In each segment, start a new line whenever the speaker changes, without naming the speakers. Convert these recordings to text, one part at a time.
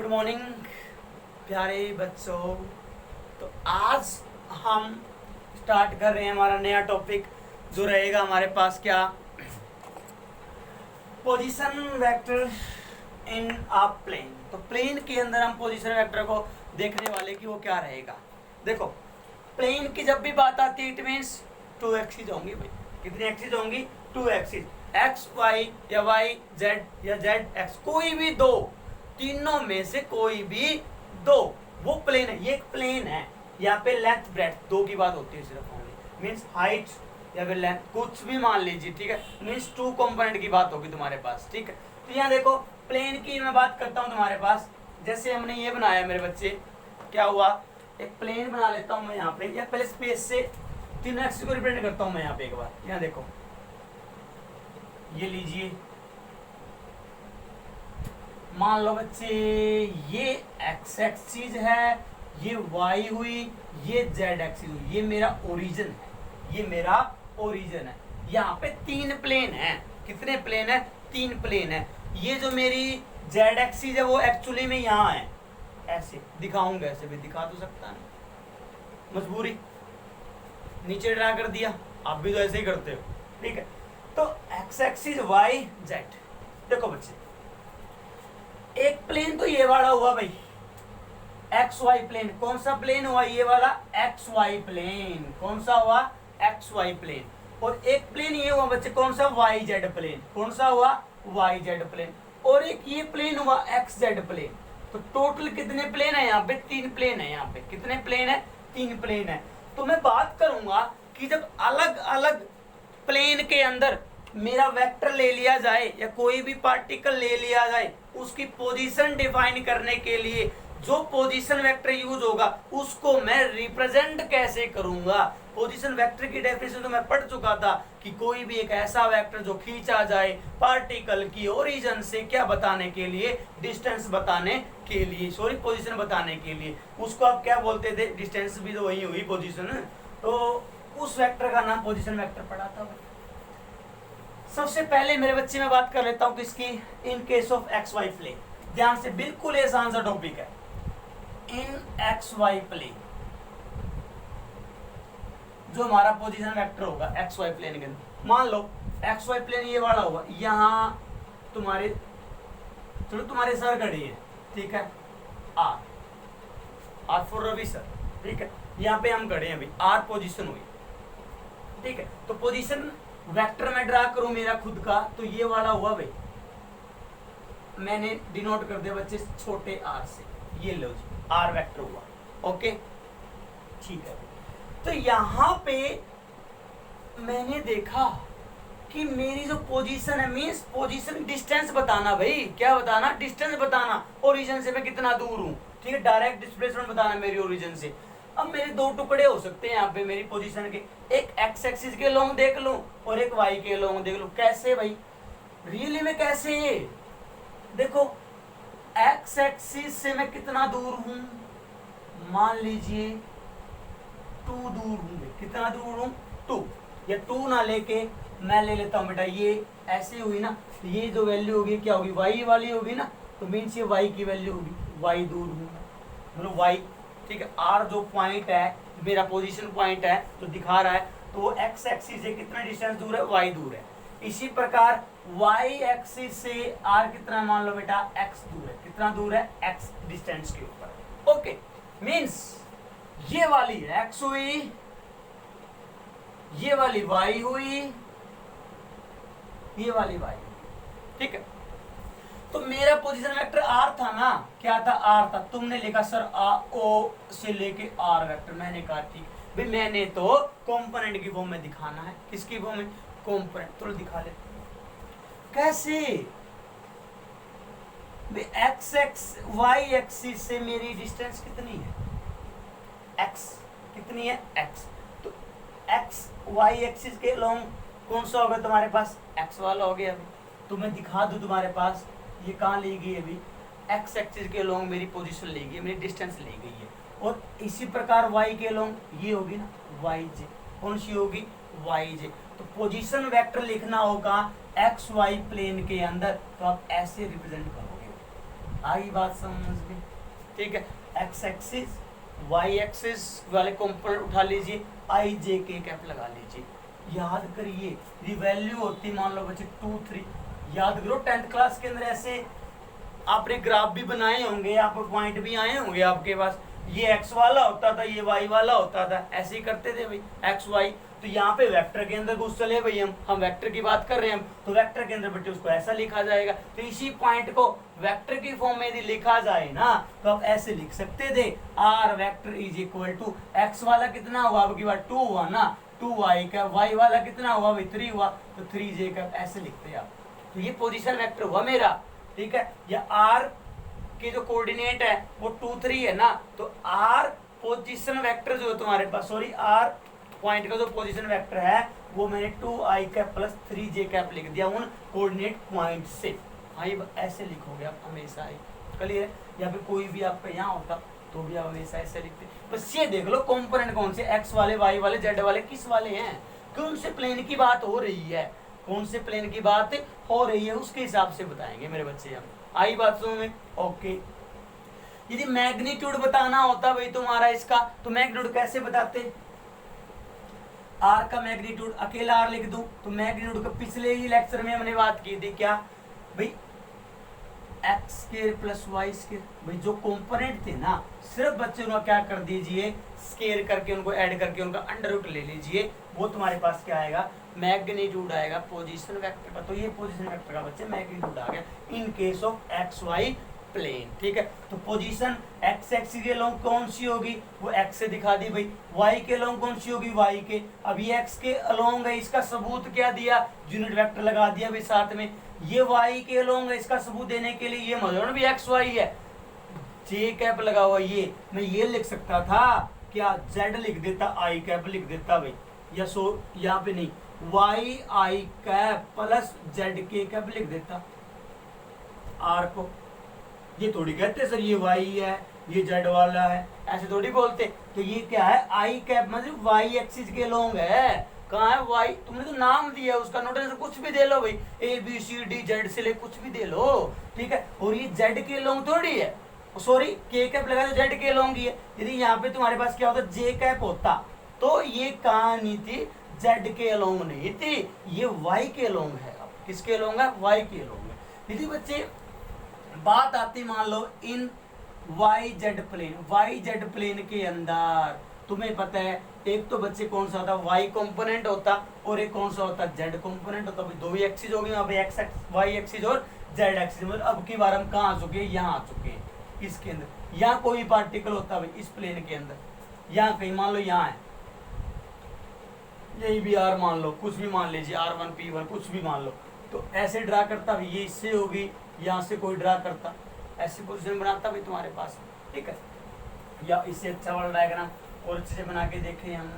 Good morning प्यारे बच्चों। तो आज हम स्टार्ट कर रहे हैं हमारा नया टॉपिक जो रहेगा हमारे पास क्या, पोजीशन वेक्टर इन अ प्लेन। तो प्लेन के अंदर हम पोजीशन वेक्टर को देखने वाले कि वो क्या रहेगा। देखो प्लेन की जब भी बात आती है इट मीन्स टू एक्सिस होंगी भाई। कितनी एक्सिस होंगी? टू एक्सिस, एक्स वाई या वाई जेड या जेड एक्स, कोई भी दो, तीनों में से कोई भी दो वो प्लेन है। ये एक प्लेन है। यहाँ पे लेंथ ब्रेड्थ दो की बात होती है सिर्फ ओनली, मीन्स हाइट या फिर लेंथ कुछ भी मान लीजिए, ठीक है। मीन्स टू कंपोनेंट की बात होगी तुम्हारे पास, ठीक है। तो यहाँ देखो प्लेन की मैं बात करता हूँ तुम्हारे पास। जैसे हमने ये बनाया मेरे बच्चे, क्या हुआ, एक प्लेन बना लेता हूँ मैं यहाँ पे, या पहले स्पेस से तीन एक्सिस को रिप्रेजेंट करता हूँ मैं यहाँ पे एक बार। यहाँ देखो ये लीजिए, मान लो बच्चे ये एक्स एक्सिस है, ये वाई हुई, ये जेड एक्सिस हुई, ये मेरा ओरिजिन है, ये मेरा ओरिजिन है। यहाँ पे तीन प्लेन है। कितने प्लेन है? तीन प्लेन है। ये जो मेरी जेड एक्सिस है वो एक्चुअली में यहाँ है। ऐसे दिखाऊंगा, ऐसे भी दिखा तो सकता नहीं, मजबूरी, नीचे ड्रा कर दिया। आप भी तो ऐसे ही करते हो, ठीक है। तो एक्स एक्सिस वाई जेड, देखो बच्चे एक प्लेन तो ये वाला हुआ भाई, एक्स वाई प्लेन। कौन सा प्लेन हुआ? ये वाला एक्स वाई प्लेन। कौन सा हुआ? X Y plane. और एक प्लेन ये हुआ बच्चे, कौन सा? Y Z plane. कौन सा हुआ? Y Z plane. और एक ये प्लेन हुआ एक्स जेड प्लेन। तो टोटल कितने प्लेन है यहाँ पे? तीन प्लेन है यहाँ पे। कितने प्लेन है? तीन प्लेन है। तो मैं बात करूंगा कि जब अलग अलग प्लेन के अंदर मेरा वेक्टर ले लिया जाए या कोई भी पार्टिकल ले लिया जाए, उसकी पोजीशन डिफाइन करने के लिए जो पोजीशन वेक्टर यूज होगा उसको मैं रिप्रेजेंट कैसे करूंगा। पोजीशन वेक्टर की डेफिनेशन तो मैं पढ़ चुका था कि कोई भी एक ऐसा वेक्टर जो खींचा जाए पार्टिकल की ओरिजिन से, क्या बताने के लिए? डिस्टेंस बताने के लिए, सॉरी पोजीशन बताने के लिए। उसको आप क्या बोलते थे? डिस्टेंस भी तो वही हुई पोजीशन। तो उस वेक्टर का नाम पोजीशन वेक्टर पढ़ा था। सबसे पहले मेरे बच्चे में बात कर लेता हूं किसकी? In case of x Y plane. ध्यान से, बिल्कुल आसान सा टॉपिक है। इन एक्स वाई प्लेन जो हमारा पोजीशन वेक्टर होगा एक्स वाई प्लेन के अंदर, मान लो एक्स वाई प्लेन ये वाला होगा। यहाँ तुम्हारे, चलो तुम्हारे सर खड़े हैं, ठीक है, आर फॉर रवि सर, ठीक है। यहाँ पे हम खड़े हैं अभी, आर पोजीशन हुई, ठीक है। तो पोजीशन वेक्टर में ड्रा करूं मेरा खुद का, तो ये वाला हुआ भाई, मैंने डिनोट कर दिया बच्चे छोटे आर से। ये लो जी, आर वेक्टर हुआ, ओके, ठीक है। तो यहां पे मैंने देखा कि मेरी जो पोजीशन है, मींस पोजीशन डिस्टेंस बताना भाई। क्या बताना? डिस्टेंस बताना। ओरिजिन से मैं कितना दूर हूं, ठीक है। डायरेक्ट डिस्प्लेसमेंट बताना मेरी ओरिजिन से। अब मेरे दो टुकड़े हो सकते हैं यहाँ पे मेरी पोजीशन के, एक एक्स एक्सिस के लॉन्ग देख लूं और एक वाई के लॉन्ग देख लूं। कैसे भाई? रियली में कैसे? देखो एक्स एक्सिस से मैं कितना दूर हूं? मान लीजिए 2 दूर हूं। कितना दूर हूं? 2। या 2 ना लेके मैं ले लेता हूं बेटा, ये ऐसे हुई ना, तो ये जो वैल्यू होगी क्या होगी? वाई वाली होगी ना। तो मीन्स ये वाई की वैल्यू होगी, वाई दूर हूं मतलब वाई, ठीक है। आर जो पॉइंट है मेरा पोजीशन पॉइंट है जो दिखा रहा है, तो एक्स एक्सिस से कितना डिस्टेंस दूर है? वाई दूर है। इसी प्रकार वाई एक्सिस से आर कितना, मान लो बेटा एक्स दूर है। कितना दूर है? एक्स डिस्टेंस के ऊपर, ओके। मीन्स ये वाली एक्स हुई, ये वाली वाई हुई, ये वाली वाई, ठीक है। तो मेरा पोजीशन वेक्टर आर था ना, क्या था? आर था। तुमने लिखा सर ओ से लेके आर वेक्टर। मैंने कहा ठीक भाई, मैंने तो कंपोनेंट की फॉर्म में दिखाना है। किसकी फॉर्म में? कंपोनेंट। तो दिखा ले कैसे भाई। एक्स एक्स वाई एक्सिस से मेरी डिस्टेंस कितनी है? एक्स कितनी है? एक्स। तो एक्स वाई एक्सिस के लॉन्ग कौन सा होगा तुम्हारे पास? एक्स वाला हो गया। अभी तो मैं दिखा दूं तुम्हारे पास, ये कहाँ ली गई अभी? एक्स एक्सिस के लॉन्ग मेरी पोजीशन ली गई, मेरी डिस्टेंस ली गई है। और इसी प्रकार वाई के लॉन्ग ये होगी ना, वाई जे। कौन सी होगी? वाई जे। तो पोजीशन वेक्टर लिखना होगा एक्स वाई प्लेन के अंदर, तो आप ऐसे रिप्रेजेंट करोगे। आई बात समझ में? ठीक है, एक्स एक्सिस वाई एक्सिस वाले कंपोनेंट उठा लीजिए, आई जे के कैप लगा लीजिए। याद करिए ये वैल्यू होती मान लो बच्चे 2 3। याद करो 10th क्लास के अंदर ऐसे आपने ग्राफ भी बनाए होंगे, आप पॉइंट भी आए होंगे आपके पास। ये x वाला होता था, ये y वाला होता था, ऐसे ही करते थे भाई x y। तो यहाँ पे वेक्टर के अंदर घुस चले भाई, हम वेक्टर की बात कर रहे हैं, हम तो वेक्टर के अंदर बेटे उसको ऐसा लिखा जाएगा। तो इसी पॉइंट को वेक्टर की फॉर्म में यदि लिखा जाए ना तो आप ऐसे लिख सकते थे, r vector is equal to x वाला कितना हुआ, अब की बार 2 हुआ ना, 2y का, y वाला कितना हुआ भाई 3 हुआ, तो 3j का, ऐसे लिखते आप। तो ये पोजीशन वेक्टर हुआ मेरा, ठीक है। या r के जो कोऑर्डिनेट है वो 2 3 है ना, तो r पोजीशन वेक्टर जो है तुम्हारे पास, सॉरी r पॉइंट का जो पोजीशन वेक्टर है वो मैंने 2i cap plus 3j cap लिख दिया उन कोऑर्डिनेट पॉइंट से। हाँ ये ऐसे लिखोगे आप हमेशा ही, क्लियर है। या फिर कोई भी आपका यहाँ होता तो भी आप हमेशा ऐसे लिखते। बस ये देख लो कंपोनेंट कौन से, x वाले, y वाले, z वाले किस वाले हैं, कौन से प्लेन की बात हो रही है, कौन से प्लेन की बात हो रही है, उसके हिसाब से बताएंगे मेरे बच्चे हम। आई बात समझ में? ओके। यदि मैग्नीट्यूड बताना होता भाई तुम्हारा इसका, तो मैग्नीट्यूड कैसे बताते, आर का मैग्नीट्यूड अकेला आर लिख दूं, तो मैग्नीट्यूड का पिछले ही लेक्चर में हमने बात की थी क्या भाई, x square plus y square. भाई जो कंपोनेंट थे ना, सिर्फ बच्चे उनको क्या कर दीजिए, स्क्वायर करके उनको ऐड करके उनका अंडर रूट ले लीजिए, वो तुम्हारे पास क्या आएगा, मैग्नीट्यूड आएगा पोजीशन वेक्टर का। तो ये पोजीशन वेक्टर का बच्चे मैग्नीट्यूड आ गया in case of x Y plane, ठीक है। तो पोजीशन एक्स एक्सिस के लॉन्ग कौन सी होगी, वो एक्स से दिखा दी भाई, वाई के लॉन्ग कौन सी होगी, वाई के। अब ये एक्स के लॉन्ग है, इसका सबूत क्या दिया, यूनिट वेक्टर लगा दिया भाई साथ में। ये वाई के लॉन्ग है, इसका सबूत देने के लिए ये मतलब भी एक्स वाई है, जे कैप लगा हुआ, ये मैं ये लिख सकता था क्या, जेड लिख देता, आई कैप लिख देता भाई, या सो यहाँ पे नहीं, वाई आई कैप प्लस जेड के कैप लिख देता आर को। ये थोड़ी कहते सर ये वाई है ये जेड वाला है, ऐसे थोड़ी बोलते। तो ये क्या है, आई कैप मतलब वाई एक्सिस के लॉन्ग है। कहाँ है वाई, तुमने तो नाम दिया उसका, नोटेशन कुछ भी दे लो भाई, A B C D Z से ले कुछ भी दे लो, ठीक है। और ये जेड के लॉन्ग थोड़ी है, सॉरी के कैप लगा तो जेड के लॉन्ग ही है। यदि यहाँ पे तुम्हारे पास क्या होता, जे कैप होता तो ये कहानी थी, जेड के लॉन्ग नहीं थी, ये वाई के लॉन्ग है। किसके लॉन्ग है, वाई के लॉन्ग है। यदि बच्चे बात आती मान लो in Y Z plane, Y Z plane के अंदर तुम्हें पता है एक तो बच्चे कौन सा होता, वाई कंपोनेंट होता, और एक कौन सा होता, जेड कंपोनेंट होता। दो ही एक्सिस हो गई वहां पे, एक्स वाई एक्सिस और जेड एक्सिस। मतलब अब की बार हम कहाँ आ चुके हैं, यहाँ आ चुके हैं इसके अंदर। यहाँ कोई पार्टिकल होता है इस प्लेन के अंदर, यहाँ कहीं मान लो यहाँ है, यही भी आर मान लो, कुछ भी मान लीजिए, R1 P1 कुछ भी मान लो, तो ऐसे ड्रा करता भाई, ये इससे होगी, यहाँ से कोई ड्रा करता, ऐसी पोजीशन बनाता भाई तुम्हारे पास, ठीक है। या इससे अच्छा वाला डायग्राम और अच्छे से बना के देखें हम,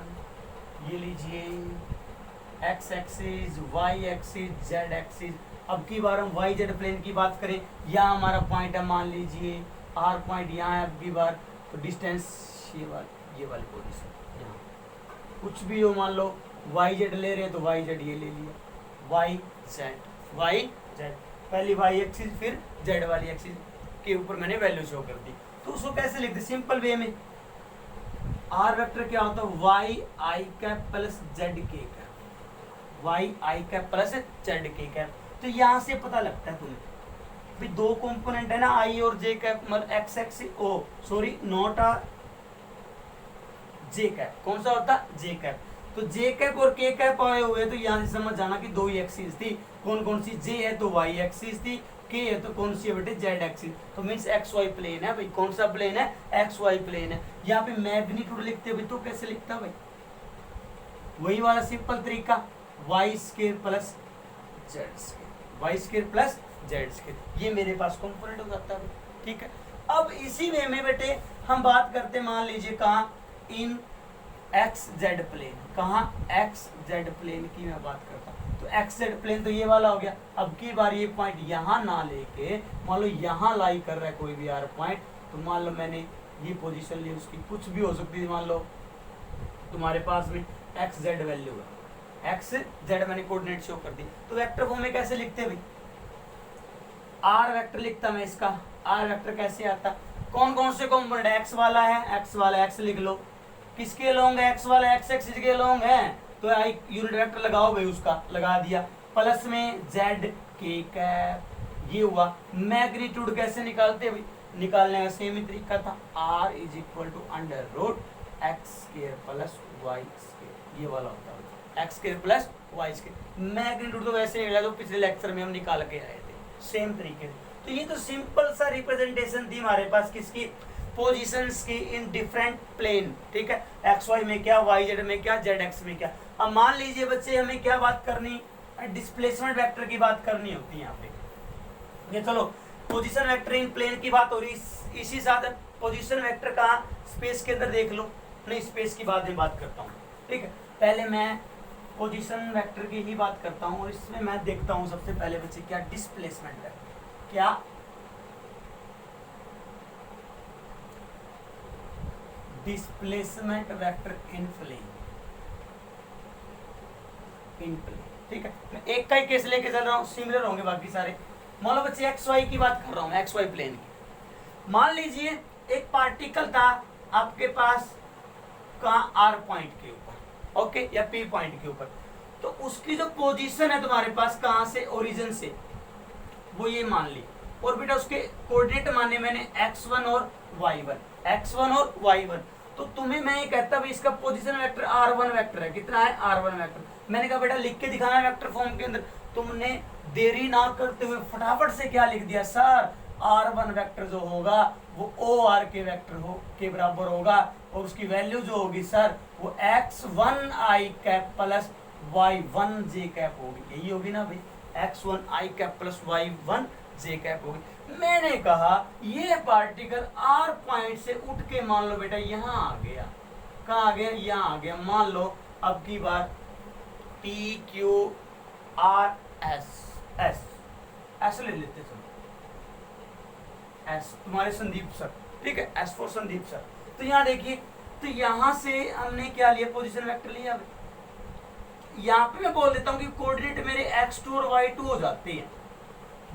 ये लीजिए x axis, y axis, z axis. अब की बार हम वाई जेड प्लेन की बात करें, यहाँ हमारा पॉइंट है, मान लीजिए आर पॉइंट यहाँ है। अब की बार तो डिस्टेंस ये वाली पोजीशन यहाँ, कुछ भी हो, मान लो वाई जेड ले रहे हैं तो वाई जेड ये ले लिया, वाई जेड, पहली वाई एक्सिस फिर जेड वाली एक्सिस के ऊपर मैंने वैल्यू शो कर दी। तो उसको कैसे लिखते, सिंपल वे में, आर वेक्टर क्या होता है, वाई आई कैप प्लस जेड के कैप, वाई आई कैप प्लस जेड के कैप। तो यहाँ से पता लगता है तुम्हें भी दो कंपोनेंट है ना, आई और जे कैप, मतलब x axis, oh sorry not R J cap, कौन सा होता, जे कैप। तो जे कैप और के कैप आए हुए, तो यहाँ से समझ जाना कि दो ही एक्सिस थी, कौन कौन सी, जे है तो वाई एक्सिस थी, के है तो कौन सी है बेटे, जेड एक्सिस। तो मीन्स एक्स वाई प्लेन है भाई, कौन सा प्लेन है, एक्स वाई प्लेन है। यहाँ पे मैग्नीट्यूड लिखते भाई, तो कैसे लिखता भाई, वही वाला सिंपल तरीका, y square plus z square, y square plus z square, ये मेरे पास कंपोनेंट हो जाता है, ठीक है। अब इसी वे में बेटे हम बात करते, मान लीजिए कहाँ, इन एक्स जेड प्लेन, कहाँ, एक्स जेड प्लेन की मैं बात करता हूँ। तो एक्स जेड प्लेन तो ये वाला हो गया। अब की बार ये पॉइंट यहाँ ना लेके मान लो यहाँ लाई कर रहा है कोई भी आर पॉइंट, तो मान लो मैंने ये पोजीशन ली, उसकी कुछ भी हो सकती है, मान लो तुम्हारे पास में एक्स जेड वैल्यू है, एक्स जेड मैंने कोऑर्डिनेट शो कर दी। तो वेक्टर फॉर्म में कैसे लिखते हैं भाई, आर वेक्टर लिखता मैं इसका, आर वेक्टर कैसे आता, कौन कौन से कॉम्पोनेंट, एक्स वाला है, एक्स वाला एक्स लिख लो, किसके लॉन्ग है, एक्स वाला एक्स एक्सिस के लॉन्ग है, तो आई यूनिट वेक्टर लगाओ भाई, उसका लगा दिया, प्लस में जेड के कैप, ये हुआ। मैग्नीट्यूड कैसे निकालते भाई, निकालने का सेम ही तरीका था, R is equal to under root x square plus y square, ये वाला होता है x square plus y square. Magnitude तो वैसे निकला जो पिछले लेक्चर में हम निकाल के आए थे, सेम तरीके से। तो ये तो सिंपल सा रिप्रेजेंटेशन थी हमारे पास किसकी, पोजीशंस की इन डिफरेंट प्लेन, ठीक है, एक्स वाई में क्या, वाई जेड में क्या, जेड एक्स में क्या। अब मान लीजिए बच्चे हमें क्या बात करनी, डिस्प्लेसमेंट वेक्टर की बात करनी होती है यहाँ पे। ये चलो पोजीशन वेक्टर इन प्लेन की बात हो रही, इसी साथ पोजीशन वेक्टर का स्पेस के अंदर देख लो, नहीं स्पेस की बाद में बात करता हूँ, ठीक है। पहले मैं पोजीशन वेक्टर की ही बात करता हूँ, और इसमें मैं देखता हूँ सबसे पहले बच्चे क्या डिस्प्लेसमेंट है, क्या डिस्प्लेसमेंट वेक्टर इन प्लेन, इन प्लेन, ठीक है। मैं एक का ही केस लेके चल रहा हूँ, सिमिलर होंगे बाकी सारे। मान लो बच्चे एक्स वाई की बात कर रहा हूँ, एक्स वाई प्लेन की। मान लीजिए एक पार्टिकल था आपके पास कहाँ, आर पॉइंट के ऊपर, ओके, या पी पॉइंट के ऊपर, तो उसकी जो पोजीशन है तुम्हारे पास कहाँ से, ओरिजिन से, वो ये मान ली, और बेटा उसके कोऑर्डिनेट माने मैंने x1 और y1, x1 और y1। तो तुम्हें मैं ये कहता भाई इसका पोजीशन वेक्टर r1 वेक्टर है, कितना है, r1 वेक्टर। मैंने कहा बेटा लिख के दिखाना वेक्टर फॉर्म के अंदर, तुमने देरी ना करते हुए फटाफट से क्या लिख दिया, सर r1 वेक्टर जो होगा वो OR के वेक्टर के बराबर होगा, और उसकी वैल्यू जो होगी सर वो x1 i cap plus y1 j cap होगी, यही होगी ना भाई, x1 i cap plus y1 j cap होगी। मैंने कहा ये पार्टिकल r पॉइंट से उठ के मान लो बेटा यहाँ आ गया, कहाँ आ गया, यहाँ आ गया। मान लो अब की बार p q r s, s ऐसे ले लेते चलो, एस तुम्हारे संदीप सर, ठीक है, एस फॉर संदीप सर। तो यहाँ देखिए, तो यहाँ से हमने क्या लिया, पोजीशन वेक्टर लिया। यहाँ पे मैं बोल देता हूँ कि कोऑर्डिनेट मेरे x2 और y2 हो जाते हैं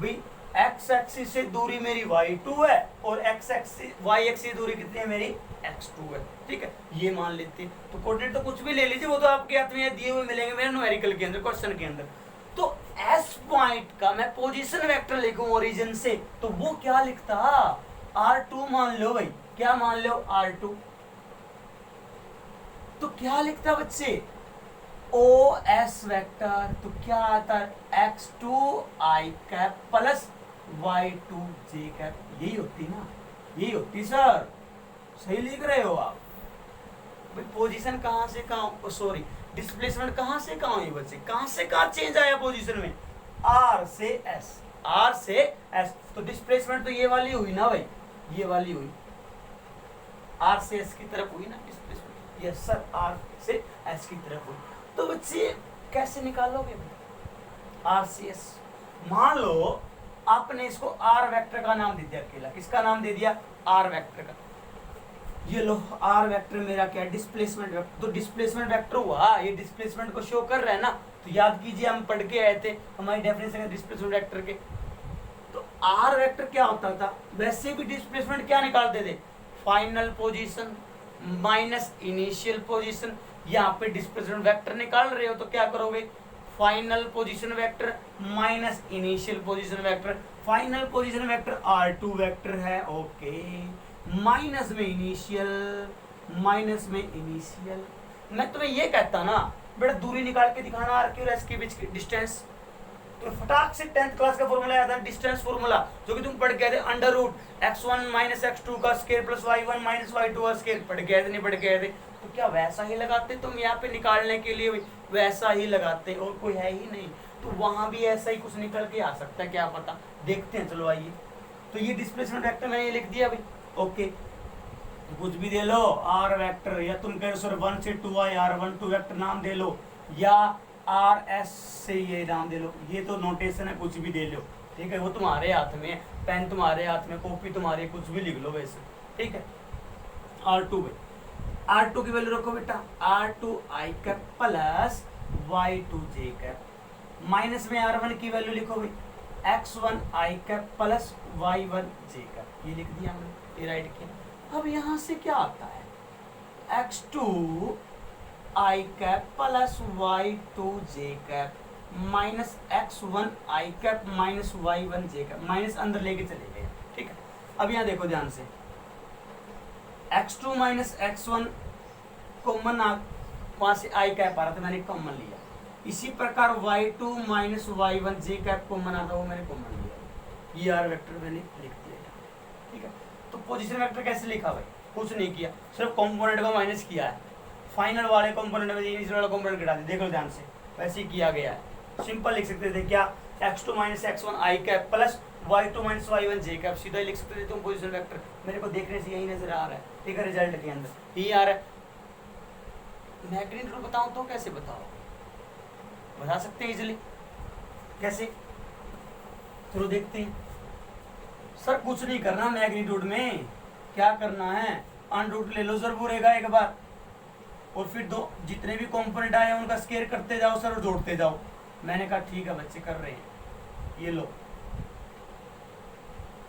भाई, x एक्सिस से दूरी मेरी y2 है, और x एक्सिस y एक्सिस से दूरी कितनी है मेरी x2 है, ठीक है, ये मान लेते हैं। तो कोऑर्डिनेट तो कुछ भी ले लीजिए, वो तो आपके हाथ में दिए हुए मिलेंगे मेरे न्यूमेरिकल के अंदर, क्वेश्चन के अंदर। तो S पॉइंट का मैं पोजीशन वेक्टर लिखूं ओरिजिन से, तो वो क्या लिखता, R2 मान लो भाई, क्या मान लो R2, तो क्या लिखता बच्चे, OS वेक्टर, तो क्या आता है x2 i cap plus y2 j cap, यही होती ना, यही होती सर, सही लिख रहे हो आप भाई। पोजीशन कहां से कहां, सॉरी डिस्प्लेसमेंट कहां से कहां हुई बच्चे, कहां से कहां चेंज आया पोजीशन में, R से S, R से S। तो डिस्प्लेसमेंट तो ये वाली हुई ना भाई, ये वाली हुई, R से S की तरफ हुई ना डिस्प्लेसमेंट, यस सर, R से S की तरफ हुई। तो बच्चे कैसे निकालोगे भाई, R से S। मान लो आपने इसको R वेक्टर का नाम दे दिया, अकेला किसका नाम दे दिया, R वेक्टर का। ये लो R वेक्टर मेरा क्या है, डिस्प्लेसमेंट वेक्टर। तो डिस्प्लेसमेंट वेक्टर हुआ, ये डिस्प्लेसमेंट को शो कर रहा है ना। तो याद कीजिए हम पढ़ के आए थे हमारी डेफिनेशन है डिस्प्लेसमेंट वेक्टर के। तो R वेक्टर क्या होता था, वैसे भी डिस्प्लेसमेंट क्या निकालते थे, final position minus initial position. यहाँ पे डिस्प्लेसमेंट वेक्टर निकाल रहे हो तो क्या करोगे, final position vector minus initial position vector. Final position vector R2 vector है, ओके, माइनस में इनिशियल, माइनस में इनिशियल। मैं तुम्हें ये कहता ना बेटा दूरी निकाल के दिखाना आर के और एस के बीच की डिस्टेंस, तो फटाक से 10th क्लास का फॉर्मूला याद है, डिस्टेंस फॉर्मूला, जो कि तुम पढ़ के आए थे, under root x1 minus x2 का square plus y1 minus y2 का स्क्वायर। पढ़ के आए थे, नहीं पढ़ के आए थे? तो क्या वैसा ही लगाते तुम यहाँ पे निकालने के लिए, वैसा ही लगाते, और कोई है ही नहीं। तो वहां भी ऐसा ही कुछ निकल के आ सकता है, क्या पता, देखते हैं, चलो आइए। तो ये डिस्प्लेसमेंट वेक्टर मैंने ये लिख दिया भाई, ओके, कुछ भी दे लो आर वेक्टर, या तुम कह रहे 1 से 2i r12 वेक्टर नाम दे लो, या आर एस से ये नाम दे लो, ये तो नोटेशन है, कुछ भी दे लो, ठीक है, वो तुम्हारे हाथ में, पेन तुम्हारे हाथ में, कॉपी तुम्हारी, कुछ भी लिख लो वैसे, ठीक है। R2 में R2 की वैल्यू रखो बेटा, R2 i cap plus y2 j cap, minus में R1 की वैल्यू लिखो भाई, x1 i cap plus y1 j cap, ये लिख दिया हमने, ये राइट किया। अब यहाँ से क्या आता है, x2 i cap plus y2 j cap minus x1 i cap minus y1 j cap, minus अंदर लेके चले गए, ठीक है। अब यहाँ देखो ध्यान से, x2 माइनस x1 कॉमन, वहां से i कैप आ रहा था, मैंने कॉमन लिया। इसी प्रकार y2 minus y1 j cap common आता, वो मैंने कॉमन लिया, ये आर वेक्टर मैंने लिख दिया, ठीक है। तो पोजीशन वेक्टर कैसे लिखा भाई, कुछ नहीं किया, सिर्फ कंपोनेंट को माइनस किया है, फाइनल वाले कंपोनेंट में इनिशियल वाला कंपोनेंट घटा दिया, देखो ध्यान से, वैसे ही किया गया है। सिंपल लिख सकते थे क्या, x2 minus x1 i cap plus y2 minus y1 j cap, सीधा ही लिख सकते थे तुम पोजीशन वेक्टर। मेरे को देखने से यही नजर आ रहा है, ठीक है, रिजल्ट के अंदर यही आ रहा है। मैग्नीट्यूड बताऊं तो कैसे बताओ, बता सकते हैं इजीली, कैसे, चलो देखते हैं। सर कुछ नहीं करना मैग्नीट्यूड में, क्या करना है, अंडर रूट ले लो सर पूरे का एक बार, और फिर दो जितने भी कंपोनेंट आए उनका स्केयर करते जाओ सर और जोड़ते जाओ। मैंने कहा ठीक है बच्चे कर रहे हैं, ये लो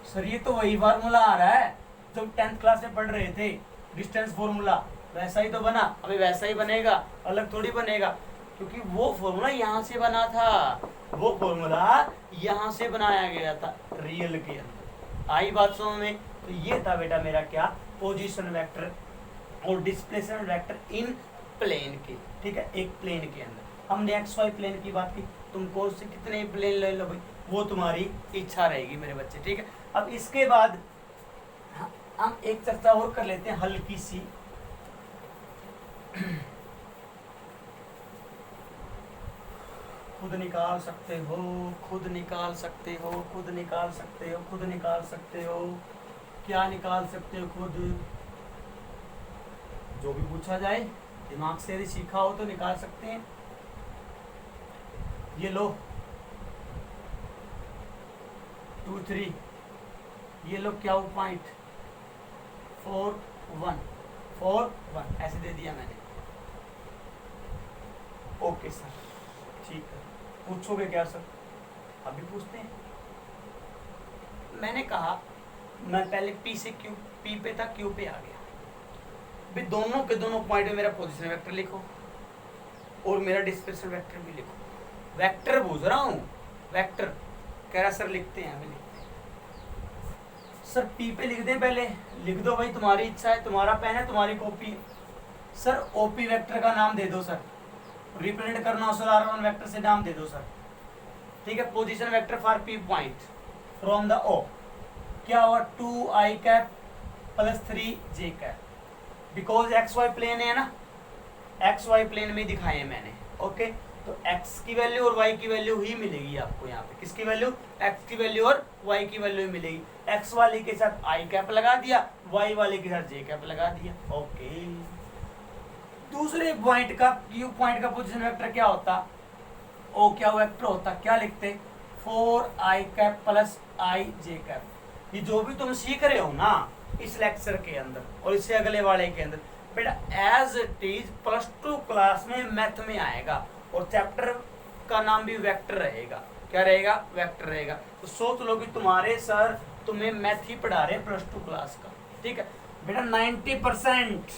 सर, ये तो वही फार्मूला आ रहा है जो 10th क्लास में पढ़ रहे थे, डिस्टेंस फार्मूला, वैसा ही तो बना, अभी वैसा ही बनेगा, अलग थोड़ी बनेगा, क्योंकि वो फॉर्मूला यहाँ से बना था, वो फॉर्मूला यहाँ से बनाया गया था रियल के अंदर। आई बात समझ में? तो ये था बेटा मेरा क्या, पोजीशन वेक्टर और डिस्प्लेसमेंट वेक्टर इन प्लेन के, ठीक है, एक प्लेन के अंदर। हमने एक्स वाई प्लेन की बात की, तुम कौन से कितने प्लेन ले लो भाई, वो तुम्हारी इच्छा रहेगी मेरे बच्चे, ठीक है। अब इसके बाद हम एक चर्चा और कर लेते हैं हल्की सी, खुद निकाल सकते हो, खुद निकाल सकते हो, खुद निकाल सकते हो, खुद निकाल सकते हो, क्या निकाल सकते हो खुद, जो भी पूछा जाए दिमाग से यदि सीखा हो तो निकाल सकते हैं। ये लो 2 3, ये लो क्या हो पॉइंट 4 1 4 1 ऐसे दे दिया मैंने। ओके सर, ठीक है, पूछोगे क्या सर? अभी पूछते हैं। मैंने कहा मैं पहले पी से क्यू, पी पे था क्यू पे आ गया, भी दोनों के दोनों पॉइंट में मेरा पोजीशन वेक्टर लिखो और मेरा डिस्प्लेसमेंट वेक्टर भी लिखो। वेक्टर पूछ रहा हूँ, वेक्टर कह रहा सर लिखते हैं, अभी लिखते हैं सर। पी पे लिख दें पहले, लिख दो भाई, तुम्हारी इच्छा है, तुम्हारा पेन है, तुम्हारी कॉपी। सर ओपी वेक्टर का नाम दे दो सर, रिप्रेजेंट करना हो सर R1 वेक्टर से नाम दे दो सर, ठीक है। Position vector for P point from the O, क्या हुआ 2 i cap plus 3 j cap, because X Y plane है ना, एक्स वाई प्लेन में दिखाए हैं मैंने, ओके। तो x की वैल्यू और y की वैल्यू ही मिलेगी आपको यहाँ पे, किसकी वैल्यू, x की वैल्यू और y की वैल्यू ही मिलेगी। x वाले के साथ i कैप लगा दिया, y वाले के साथ j कैप लगा दिया, ओके। दूसरे पॉइंट का, q पॉइंट का पोजीशन वेक्टर क्या होता, o क्या वेक्टर होता, क्या लिखते 4 i cap plus i j cap. ये जो भी तुम सीख रहे हो ना इस लेक्चर के अंदर और इससे अगले वाले के अंदर, बेटा एज इट इज +2 क्लास में मैथ में आएगा, और चैप्टर का नाम भी वेक्टर रहेगा। क्या रहेगा, वेक्टर रहेगा। तो सोच लो कि तुम्हारे सर तुम्हें मैथ ही पढ़ा रहे हैं +2 क्लास का, ठीक है बेटा। 90%,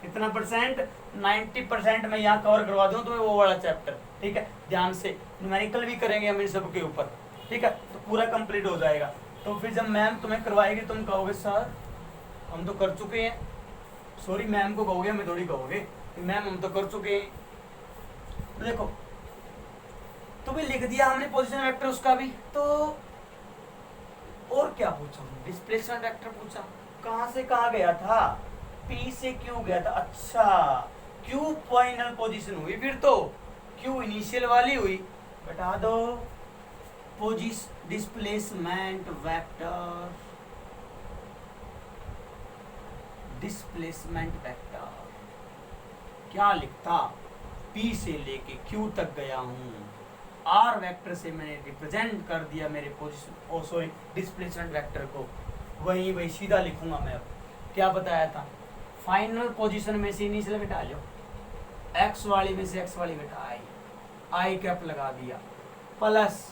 कितना परसेंट, 90% मैं यहाँ कवर करवा दूँ तुम्हें वो वाला चैप्टर, ठीक है। ध्यान से न्यूमेरिकल भी करेंगे हम इन सब के ऊपर, ठीक है, तो पूरा कंप्लीट हो जाएगा। तो फिर जब मैम तुम्हें करवाएगी तुम कहोगे सर हम तो कर चुके हैं, सॉरी मैम को कहोगे, हमें थोड़ी कहोगे मैम हम तो कर चुके हैं। तो देखो तुम्हें लिख दिया हमने पोजीशन वेक्टर उसका भी, तो और क्या पूछा, डिस्प्लेसमेंट वेक्टर पूछा, कहां से कहां गया था, P से Q गया था। अच्छा Q फाइनल पोजीशन हुई, फिर तो Q इनिशियल वाली हुई, बता दो position displacement vector, displacement vector क्या लिखता, P से लेके Q तक गया हूं, R वेक्टर से मैंने रिप्रेजेंट कर दिया मेरे पोजीशन, ओ सॉरी डिस्प्लेसमेंट वेक्टर को, वही सीधा लिखूंगा मैं। अब क्या बताया था, फाइनल पोजीशन में से इनिशियल घटा लो, x वाली में से x वाली घटा आई कैप लगा दिया, प्लस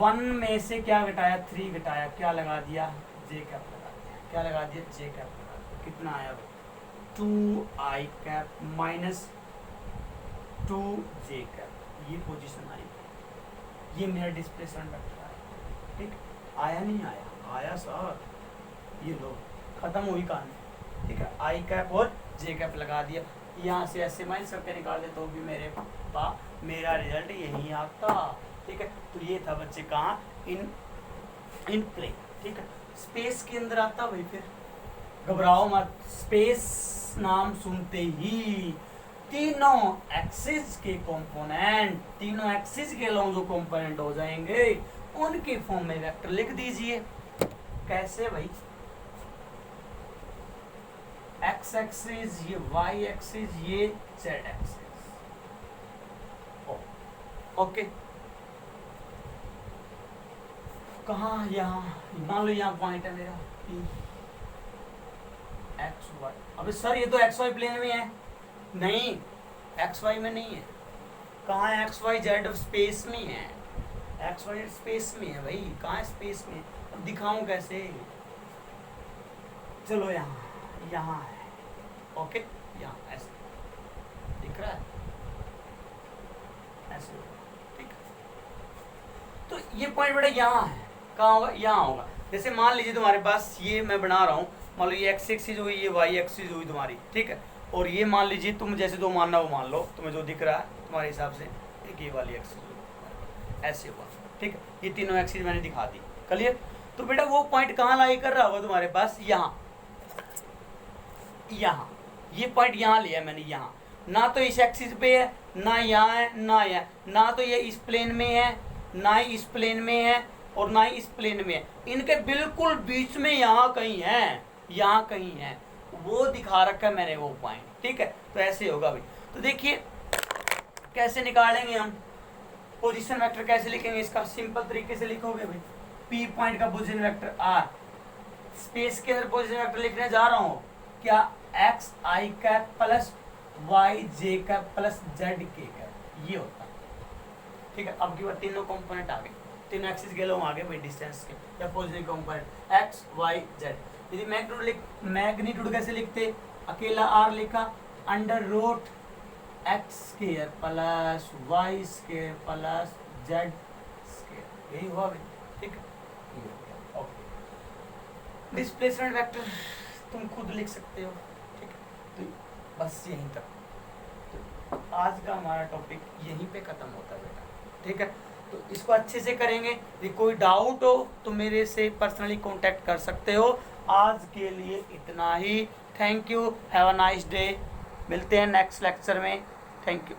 1 में से क्या घटाया, 3 घटाया, क्या लगा दिया, जे कैप लगा दिया, क्या लगा दिया, जे कैप लगा दिया। कितना आया भाई, 2i cap minus 2j cap, ये पोजीशन आई, ये मेरा डिस्प्लेसमेंट वेक्टर आया। ठीक, आया नहीं आया, आया सर, ये लो खत्म हुई कहानी। ठीक है, आई कैप और जे कैप लगा दिया, यहाँ से ऐसे माइनस करके निकाल दे तो भी मेरा रिजल्ट यही आता। ठीक है, तो ये था बच्चे कहाँ, इन प्लेन। ठीक है, स्पेस के अंदर आता भाई, फिर घबराओ मत, स्पेस नाम सुनते ही तीनों एक्सिस के कंपोनेंट, तीनों एक्सिस के लॉन्ग जो कंपोनेंट हो जाएंगे उनके फॉर्म में वेक्टर लिख दीजिए। कैसे भाई, एक्स एक्सिस, ये वाई एक्सिस, ये जेड एक्सिस। ओके, कहाँ, यहाँ मान लो यहाँ पॉइंट है मेरा P, एक्स वाई। अबे सर ये तो एक्स वाई प्लेन में है, नहीं एक्स वाई में नहीं है, कहाँ है, एक्स वाई जेड स्पेस में है, एक्स वाई स्पेस में है भाई, कहाँ है स्पेस में, अब दिखाऊं कैसे, चलो यहाँ है, ओके, यहाँ ऐसे दिख रहा है, ऐसे, ठीक। तो ये पॉइंट बेटा यहाँ है, कहाँ होगा, यहाँ होगा। जैसे मान लीजिए तुम्हारे पास ये मैं बना रहा हूँ, मान लो ये एक्स एक्सिस हुई, ये वाई एक्सिस हुई तुम्हारी, ठीक है, और ये मान लीजिए तुम जैसे दो मानना वो मान लो, तुम्हें जो दिख रहा है तुम्हारे हिसाब से एक ये वाली एक्सिस हुई, ऐसे हुआ, ठीक है, ये तीनों एक्सिस मैंने दिखा दी, क्लियर। तो बेटा वो पॉइंट कहाँ लाई कर रहा होगा तुम्हारे पास, यहाँ, ये पॉइंट यहाँ लिया मैंने, यहाँ, ना तो इस एक्सिस पे है, ना यहाँ है, ना यहाँ, ना तो ये इस प्लेन में है, ना ही इस प्लेन में है, और ना ही इस प्लेन में है, इनके बिल्कुल बीच में यहाँ कहीं है, यहाँ कहीं है, वो दिखा रखा है मैंने वो पॉइंट, ठीक है। तो ऐसे होगा भाई। तो देखिए कैसे निकालेंगे हम पोजीशन वेक्टर, कैसे लिखेंगे इसका, सिंपल तरीके से लिखोगे भाई, पी पॉइंट का पोजीशन वेक्टर आर, स्पेस के अंदर पोजीशन वेक्टर लिखने जा रहा हूँ, क्या, एक्स आई कैप प्लस वाई जे कैप प्लस जेड के कैप, ये होता है, ठीक है। अब की बार तीनों कंपोनेंट आ गए, तीनों एक्सिस के लोग आ गए भाई डिस्टेंस के, या position component x y z. यदि मैग्नीट्यूड कैसे लिखते, अकेला आर लिखा, under root x square plus y square plus z square, यही हुआ भाई, ठीक है। ओके, डिस्प्लेसमेंट वेक्टर तुम खुद लिख सकते हो, ठीक है। तो बस यहीं तक, तो आज का हमारा टॉपिक यहीं पे खत्म होता है बेटा, ठीक है। तो इसको अच्छे से करेंगे, यदि कोई डाउट हो तो मेरे से पर्सनली कांटेक्ट कर सकते हो। आज के लिए इतना ही, thank you, have a nice day, मिलते हैं नेक्स्ट लेक्चर में, थैंक यू।